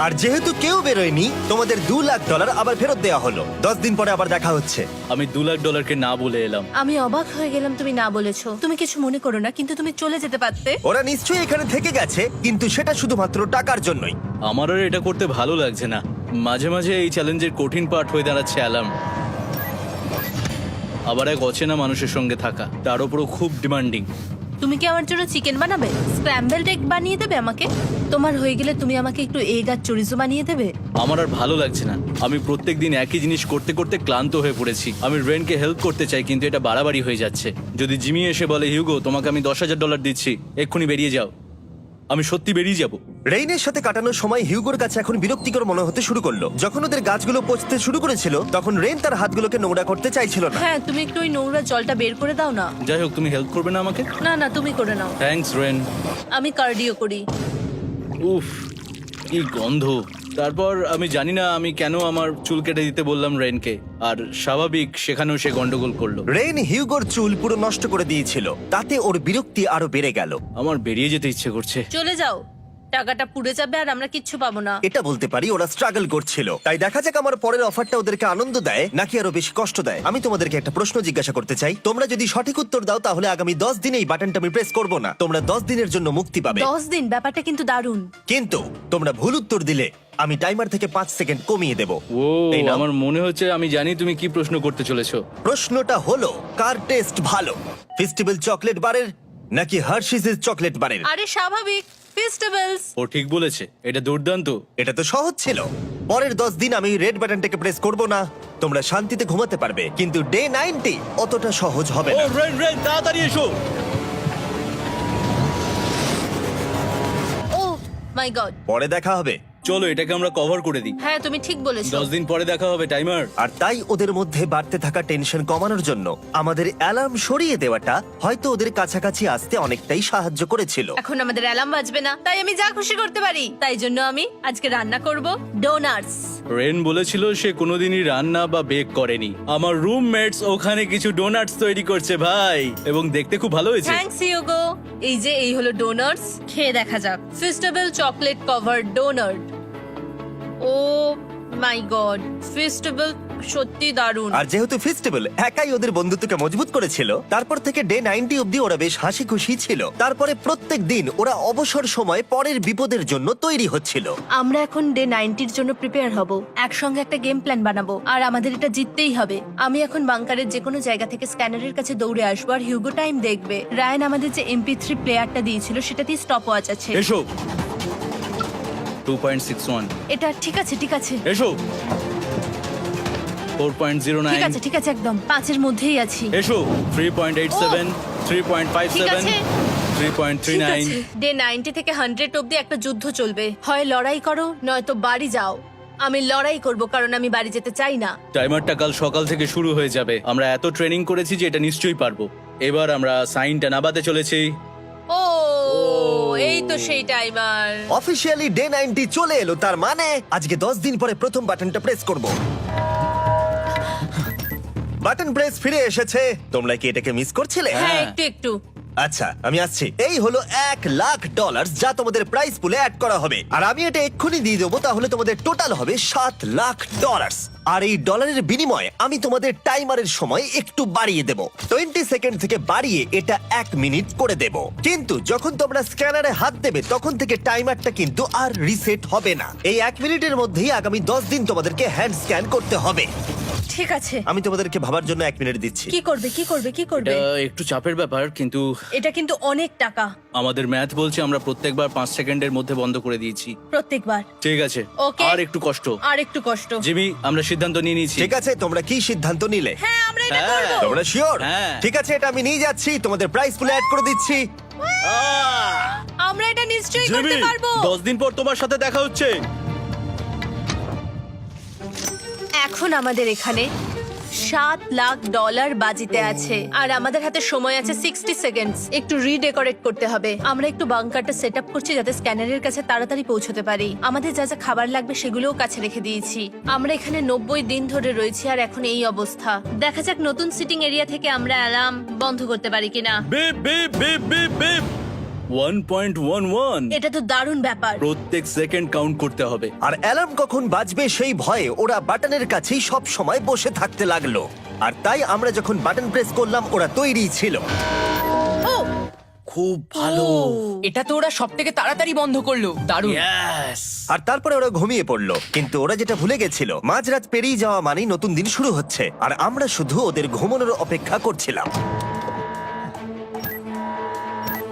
আর যেহেতু কেউ বেরোয়নি, তোমাদের $2,00,000 আবার ফেরত দেওয়া হলো। 10 দিন পরে আবার দেখা হচ্ছে। আমি $2,00,000 না বলে এলাম। আমি অবাক হয়ে গেলাম তুমি না বলেছো। তুমি কিছু মনে করো না, কিন্তু তুমি চলে যেতে পারতে। ওরা নিশ্চয়ই এখানে থেকে গেছে, কিন্তু সেটা শুধুমাত্র টাকার জন্যই। আমার আর এটা করতে ভালো লাগছে না। মাঝে মাঝে এই চ্যালেঞ্জের কঠিন পার্ট হয়ে দাঁড়াচ্ছে অ্যালার্ম। আবার এক অচেনা মানুষের সঙ্গে থাকা, তার উপরও খুব ডিমান্ডিং। তুমি কি আমার জন্য চিকেন বানাবে? স্ক্র্যাম্বলড এগ বানিয়ে দেবে আমাকে? তোমার হয়ে গেলে তুমি আমাকে একটু এগ আর চরিজো বানিয়ে দেবে? আমার আর ভালো লাগছে না। আমি প্রত্যেকদিন একই জিনিস করতে করতে ক্লান্ত হয়ে পড়েছি। আমি রেনকে হেল্প করতে চাই, কিন্তু এটা বাড়াবাড়ি হয়ে যাচ্ছে। যদি জিমি এসে বলে, হিউগো তোমাকে আমি $10,000 দিচ্ছি, এক্ষুনি বেরিয়ে যাও, আমি সত্যি বেরিয়ে যাব। রেইনের সাথে কাটানোর সময় হিউগোর কাছে এখন বিরক্তিকর মনে হতে শুরু করলো। যখন ওদের গাছগুলো পচতে শুরু করেছিল, তখন রেইন তার হাতগুলোকে নোংরা করতে চাইছিল না। হ্যাঁ, তুমি একটু ওই নোংরা জলটা বের করে দাও না। যাই হোক, তুমি হেল্প করবে না আমাকে? না না, তুমি করে নাও। Thanks Ren. আমি কার্ডিও করি। উফ, কি গন্ধ। তারপর আমি জানি না আমি কেন আমার চুল কেটে দিতে বললাম রেনকে, আর স্বাভাবিক সেখানেও সে গন্ডগোল করলো। রেইন হিউগোর চুল পুরো নষ্ট করে দিয়েছিল, তাতে ওর বিরক্তি আরো বেড়ে গেল। আমার বেরিয়ে যেতে ইচ্ছে করছে। চলে যাও। টাকাটা পুড়ে যাবে আর আমরা কিচ্ছু পাবো না। এটা বলতে পারি ওরা স্ট্রাগল করছিল। তাই দেখা যাক আমার পরের অফারটা ওদেরকে আনন্দ দেয় নাকি আরো বেশি কষ্ট দেয়। আমি তোমাদেরকে একটা প্রশ্ন জিজ্ঞাসা করতে চাই, তোমরা যদি সঠিক উত্তর দাও তাহলে আগামী 10 দিনে এই বাটনটা আমি প্রেস করব না, তোমরা 10 দিনের জন্য মুক্তি পাবে। 10 দিন, ব্যাপারটা কিন্তু দারুণ। কিন্তু তোমরা ভুল উত্তর দিলে আমি টাইমার থেকে 5 সেকেন্ড কমিয়ে দেব। ও এই নাও। আমার মনে হচ্ছে আমি জানি তুমি কি প্রশ্ন করতে চলেছো। প্রশ্নটা হলো, কার টেস্ট ভালো, ফেস্টিভ্যাল চকলেট বারের নাকি হার্শিসের চকলেট বারের? আরে স্বাভাবিক, ফেস্টিভ্যালস। ও ঠিক বলেছে, এটা দুর্দান্ত। এটা তো সহজ ছিল। পরের 10 দিন আমি রেড বাটনটাকে প্রেস করব না, তোমরা শান্তিতে ঘুমাতে পারবে। কিন্তু ডে 90 অতটা সহজ হবে ও না। রেন রেন তাড়াতাড়ি এসো। ও মাই গড। পরে দেখা হবে। চলো এটাকে আমরা কভার করে দিই। হ্যাঁ তুমি ঠিক বলেছো। 10 দিন পরে দেখা হবে টাইমার। আর তাই ওদের মধ্যে বাড়তে থাকা টেনশন কমানোর জন্য আমাদের অ্যালার্ম সরিয়ে দেওয়াটা হয়তো ওদের কাছাকাছি আসতে অনেকটাই সাহায্য করেছিল। এখন আমাদের অ্যালার্ম বাজবে না, তাই আমি যা খুশি করতে পারি। তাই জন্য আমি আজকে রান্না করব ডোনাটস। রেন বলেছিল সে কোনোদিনই রান্না বা বেক করেনি। আমার রুমমেটস ওখানে কিছু ডোনাটস তৈরি করছে ভাই, এবং দেখতে খুব ভালো হয়েছে। থ্যাঙ্কস ইয়োগো। এই হলো ডোনাটস, খেয়ে দেখা যাক। Festival chocolate cover donut. Oh my god, festival সত্যি দারুণ। আর যেহেতু ফেস্টিভ্যাল একাই ওদের বন্ধুত্বকে মজবুত করেছিল, তারপর থেকে ডে 90 অব্দি ওরা বেশ হাসি খুশি ছিল। তারপরে প্রত্যেক দিন ওরা অবসর সময় পরের বিপদের জন্য তৈরি হচ্ছিল। আমরা এখন ডে 90-র জন্য প্রিপেয়ার হব, একসঙ্গে একটা গেম প্ল্যান বানাবো, আর আমাদের এটা জিততেই হবে। আমি এখন বাংকারের যে কোনো জায়গা থেকে স্ক্যানারের কাছে দৌড়ে আসবো, আর হিউগো টাইম দেখবে। রায়ান আমাদের যে MP3 প্লেয়ারটা দিয়েছিল সেটাতেই স্টপ ওয়াচ আছে। এসো 2.61। এটা ঠিক আছে, ঠিক আছে, এসো ঠিক 4.09। আছে, ঠিক আছে, একদম 5-এর মধ্যেই আছি। এসো 3.87, ঠিক 3.57, আছে। 3.39। ডে 90 থেকে 100 অব্দি একটা যুদ্ধ চলবে। হয় লড়াই করো নয়তো বাড়ি যাও। আমি লড়াই করব, কারণ আমি বাড়ি যেতে চাই না। টাইমারটা কাল সকাল থেকে শুরু হয়ে যাবে। আমরা এত ট্রেনিং করেছি যে এটা নিশ্চয়ই পারবো। এবার আমরা সাইনটা নাবাতে চলেছি। ও এই তো সেই টাইমার। অফিসিয়ালি ডে 90 চলে এলো, তার মানে আজকে 10 দিন পরে প্রথম বাটনটা প্রেস করব। বাটন প্রেস ফিরে এসেছে। তোমরা কি এটাকে মিস করছিলে? হ্যাঁ, একটু একটু। আচ্ছা আমি আসছি। এই হলো $1,00,000 যা তোমাদের প্রাইস পুলে অ্যাড করা হবে, আর আমি এটা এক্ষুনি দিয়ে দেবো। তাহলে তোমাদের টোটাল হবে $7,00,000। আর এই ডলারের বিনিময়ে আমি তোমাদের টাইমারের সময় একটু বাড়িয়ে দেব। 20 সেকেন্ড থেকে বাড়িয়ে এটা 1 মিনিট করে দেব। কিন্তু যখন তোমরা স্ক্যানারে হাত দেবে তখন থেকে টাইমারটা কিন্তু আর রিসেট হবে না। এই 1 মিনিটের মধ্যেই আগামী 10 দিন তোমাদেরকে হ্যান্ড স্ক্যান করতে হবে। ঠিক আছে। আমি তোমাদেরকে ভাবার জন্য 1 মিনিট দিচ্ছি। কি করবে, কি করবে, কি করবে? এটা একটু চাপের ব্যাপার, কিন্তু এটা কিন্তু অনেক টাকা। আমাদের ম্যাথ বলছে আমরা প্রত্যেকবার 5 সেকেন্ডের মধ্যে বন্ধ করে দিয়েছি। প্রত্যেকবার। ঠিক আছে, Okay. আর একটু কষ্ট। আর একটু কষ্ট। জিমি, আমরা সিদ্ধান্ত নিয়ে নিয়েছি। ঠিক আছে, তোমরা কি সিদ্ধান্ত নিলে? হ্যাঁ, আমরা এটা হ্যাঁ। করব। তোমরা শিওর? হ্যাঁ। ঠিক আছে, এটা আমি নিয়ে যাচ্ছি, তোমাদের প্রাইস পুলে অ্যাড করে দিচ্ছি। আমরা এটা নিশ্চয়ই জিমি, করতে পারবো। 10 দিন পর তোমার সাথে দেখা হচ্ছে। এখন আমাদের এখানে $7,00,000 বাজিতে আছে, আর আমাদের হাতে সময় আছে 60 সেকেন্ডস। একটু রিডেকোরেট করতে হবে। আমরা একটু বাংকারটা সেট আপ করছি যাতে স্ক্যানারের কাছে তাড়াতাড়ি পৌঁছতে পারি। আমাদের যা যা খাবার লাগবে সেগুলোও কাছে রেখে দিয়েছি। আমরা এখানে 90 দিন ধরে রয়েছি, আর এখন এই অবস্থা। দেখা যাক নতুন সিটিং এরিয়া থেকে আমরা অ্যালার্ম বন্ধ করতে পারি কিনা। Beep beep beep beep beep 1.11। এটা তো দারুণ ব্যাপার। প্রত্যেক সেকেন্ড কাউন্ট করতে হবে। আর অ্যালার্ম কখন বাজবে সেই ভয়ে ওরা বাটনের কাছেই সব সময় বসে থাকতে লাগলো। আর তাই আমরা যখন বাটন প্রেস করলাম ওরা তৈরি ছিল। ও খুব ভালো। এটা তো ওরা সব থেকে তাড়াতাড়ি বন্ধ করলো। দারুণ। ইয়েস। আর তারপরে ওরা ঘুমিয়ে পড়লো। কিন্তু ওরা যেটা ভুলে গেছিল, মাঝরাত পেরিয়ে যাওয়া মানেই নতুন দিন শুরু হচ্ছে, আর আমরা শুধু ওদের ঘুমানোর অপেক্ষা করছিলাম।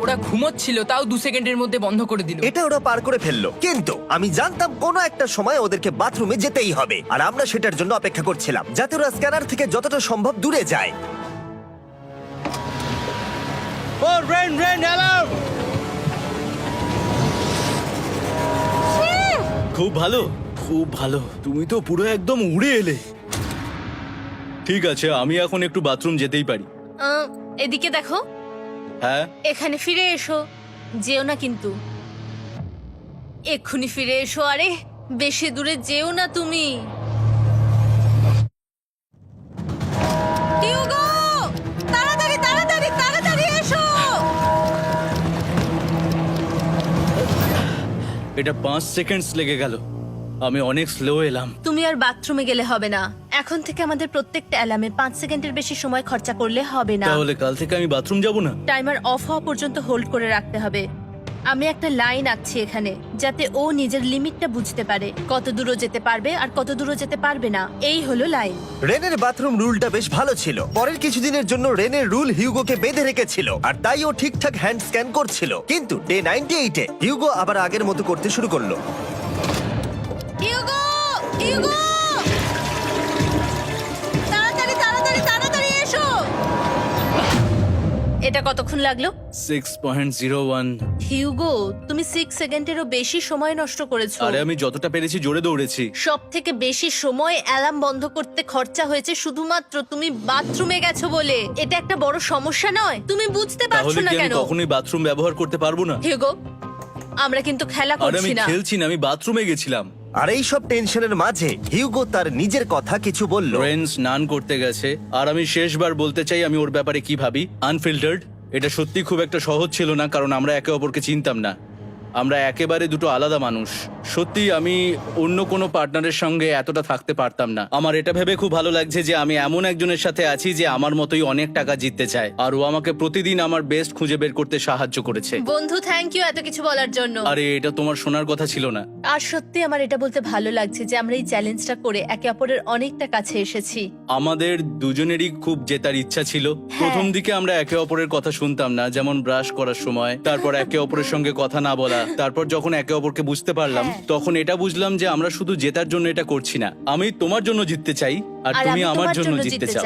ওরা ঘুমোচ্ছিল, তাও 2 সেকেন্ডের মধ্যে বন্ধ করে দিল। এটা ওরা পার করে ফেললো, কিন্তু আমি জানতাম কোনো একটা সময় ওদেরকে বাথরুমে যেতেই হবে, আর আমরা সেটার জন্য অপেক্ষা করছিলাম যাতে ওরা স্ক্যানার থেকে যতটা সম্ভব দূরে যায়। ও রেন রেন অ্যালার্ম। খুব ভালো, খুব ভালো। তুমি তো পুরো একদম উড়ে এলে। ঠিক আছে, আমি এখন একটু বাথরুম যেতেই পারি। এদিকে দেখো, হ্যাঁ, এখানে ফিরে এসো। যেও না কিন্তু, এক্ষুনি ফিরে এসো। আরে বেশি দূরে যেও না তুমি। টিউগো, তাড়াতাড়ি তাড়াতাড়ি তাড়াতাড়ি এসো। এটা 5 সেকেন্ডস লেগে গেল। আমি অনেক স্লো এলাম। তুমি আর বাথরুমে গেলে হবে না। এখন থেকে আমাদের প্রত্যেকটা অ্যালার্মে 5 সেকেন্ডের বেশি সময় খরচা করলে হবে না। তাহলে কাল থেকে আমি বাথরুম যাব না? টাইমার অফ হওয়া পর্যন্ত হোল্ড করে রাখতে হবে। আমি একটা লাইন আঁকছি এখানে, যাতে ও নিজের লিমিটটা বুঝতে পারে, কত দূর যেতে পারবে আর কত দূর যেতে পারবে না। এই হলো লাইন। রেনের বাথরুম রুলটা বেশ ভালো ছিল। পরের কিছুদিনের জন্য রেনের রুল হিউগোকে বেঁধে রেখেছিল, আর তাই ও ঠিকঠাক হ্যান্ড স্ক্যান করছিল। কিন্তু ডে 98-এ হিউগো আবার আগের মতো করতে শুরু করলো। হিউগো, হিউগো, তাড়াতাড়ি তাড়াতাড়ি তাড়াতাড়ি এসো। এটা কতক্ষণ লাগলো? 6.01। হিউগো, তুমি 6 সেকেন্ডেরও বেশি সময় নষ্ট করেছো। আরে আমি যতটা পেরেছি জোরে দৌড়েছি। সব থেকে বেশি সময় অ্যালার্ম বন্ধ করতে খরচা হয়েছে শুধুমাত্র তুমি বাথরুমে গেছো বলে। এটা একটা বড় সমস্যা নয়? তুমি বুঝতে পারছো তাহলে না কি আমি কেন? কখনোই বাথরুম ব্যবহার করতে পারবো না? হিউগো, আমরা কিন্তু খেলা আরে আমি করছি না। খেলছি না, আমি বাথরুমে গেছিলাম। আর এই সব টেনশনের মাঝে হিউগো তার নিজের কথা কিছু বলল। রেন স্নান করতে গেছে, আর আমি শেষবার বলতে চাই আমি ওর ব্যাপারে কি ভাবি। আনফিল্টার্ড। এটা সত্যি খুব একটা সহজ ছিল না, কারণ আমরা একে অপরকে চিনতাম না। আমরা একেবারে দুটো আলাদা মানুষ। সত্যি আমি অন্য কোনো পার্টনারের সঙ্গে এতটা থাকতে পারতাম না। আমার এটা ভেবে খুব ভালো লাগছে যে আমি এমন একজনের সাথে আছি যে আমার মতোই অনেক টাকা জিততে চায়, আর ও আমাকে প্রতিদিন আমার বেস্ট খুঁজে বের করতে সাহায্য করেছে। বন্ধু, থ্যাংক ইউ এত কিছু বলার জন্য। আরে এটা তোমার শোনার কথা ছিল না। আর সত্যি আমার এটা বলতে ভালো লাগছে যে আমরা এই চ্যালেঞ্জটা করে একে অপরের অনেকটা কাছে এসেছি। আমাদের দুজনেরই খুব জেতার ইচ্ছা ছিল। প্রথম দিকে আমরা একে অপরের কথা শুনতাম না, যেমন ব্রাশ করার সময়, তারপর একে অপরের সঙ্গে কথা না বলা। তারপর যখন একে অপরকে বুঝতে পারলাম, তখন এটা বুঝলাম যে আমরা শুধু জেতার জন্য এটা করছি না। আমি তোমার জন্য জিততে চাই, আর তুমি আমি আমার তোমার জন্য জিততে চাও।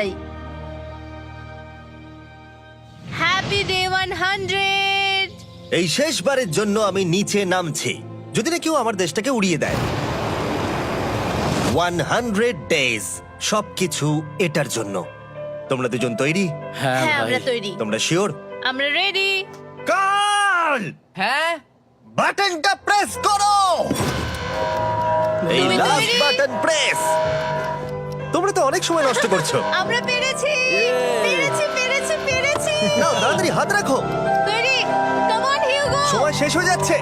Happy day 100। এই শেষবারের জন্য আমি নিচে নামছি, যদি না কেউ আমার দেশটাকে উড়িয়ে দেয়। 100 ডেজ, সবকিছু এটার জন্য। তোমরা দুজন তৈরি? হ্যাঁ হ্যাঁ, ভাই। আমরা তৈরি। তোমরা শিওর? আমরা রেডি। কাল হ্যাঁ, বাটনটা প্রেস করো। এই তুমি লাস্ট তৈরি? Button press. তোমরা তো অনেক সময় নষ্ট করছো। আমরা পেরেছি, পেরেছি, পেরেছি, পেরেছি। নাও তাড়াতাড়ি হাত রাখো, তৈরি? Come on Hugo. সময় শেষ হয়ে যাচ্ছে।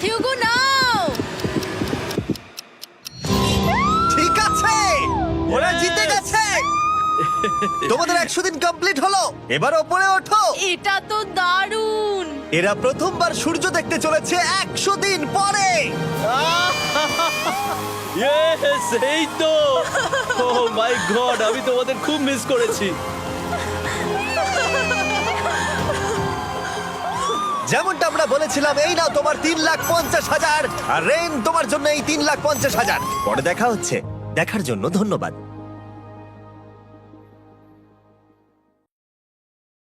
হিউগো নাও। ঠিক আছে, ওরা জিতে গেছে। তোমাদের 100 দিন কমপ্লিট হলো। এবার ওপরে ওঠো। এটা তো দারুণ। এরা প্রথমবার সূর্য দেখতে চলেছে 100 দিন পরে। Yes, এই তো। Oh my God, আমি তোমাদের খুব মিস করেছি। যেমনটা আমরা বলেছিলাম, এই নাও তোমার 3,50,000, আর রেন তোমার জন্য এই 3,50,000। পরে দেখা হচ্ছে। দেখার জন্য ধন্যবাদ।